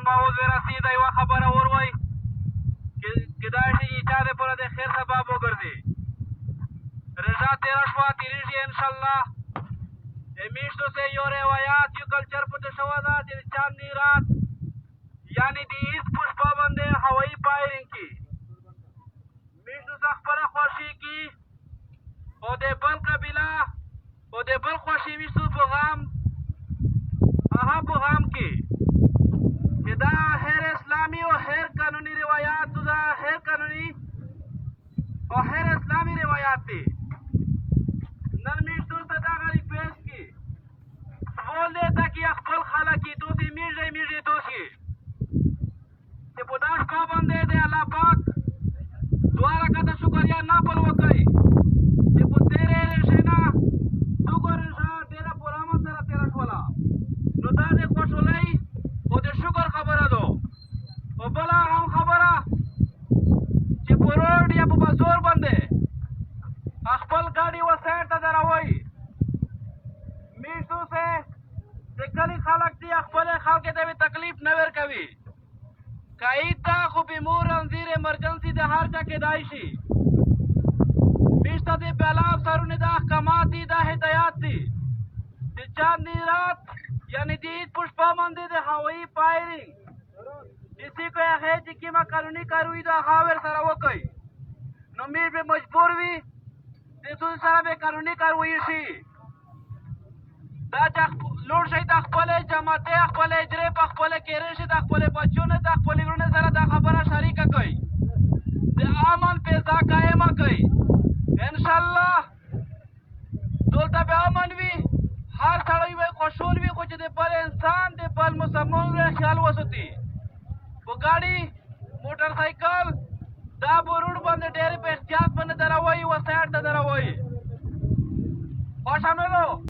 موعود ورسېده یوه خبره وروایي کیدای شي چې چا دپاره د خیر سبب وګرځي. رضا تېره شوه تېرېږي انشاءالله. د میشتو سے یو روایات یو کلچر پټه شوه ده چې د چاندني رات یعنې د عید په شپه باندې هوایي فایرنګ کې میشتو څخه خپله خوښي کي او د بل قبیله او د بل خوښي میشتو په غم هغه په غم کې چې دا غیر اسلامي او غیر قانوني روایات دا غیر قانوني او غیر اسلامي روایات دي. نن میشتو ته دغه ریکویسټ کی سوال دی ته کې خپل خلک یې دوسې میږي میږي دوسې چې په دا شپه باندې د الله پاک دوه رکعته شکریا نفل وکړئ چې په تېرې ریښې نه شکر ریښه ډېره پوره امن سره تېره شوله. نو دا د خوشحالۍ او د شکر خبره ده. او بله هم خبره چې په روډ یا په بازار باندې خپل ګاډي و سایډ ته دروئ. میشتو سے د کلي خلک دي خپلې خلکې ته به تکلیف نه ورکوي. که عید ده خو بیمور انځیر ایمرجنسي د هر چا کیدای شي. میشته د بالا افسرونو د احکامات دي د هدایات دي چې چاندني رات یعنی د عید په شپه باندې د هوایي فایرنګ کسی کو هغې چې کومه قانوني کاروي ده هغه ورسره وکړئ. نو میش به مجبور وي د دوی سره به قانوني کاروایي شي. دا چې لوړ شئ د خپلې جماعتې خپلې اجرې په خپلې کېرې شي د خپلې بچیانو د خپلې وروڼو سره دا خبره شریکه کړئ. د امن فضا قایمه کړئ. انشاءالله دلته به امن وي. هر سړی به خوشحال وي خو چې د بل انسان د بل مسلمان خیال وساتي. په ګاډي موټر سایکل دا په روډ باندې ډېرې په احتیاط باندې دروئ و سایډ ته دروئ. خوښه مې ده.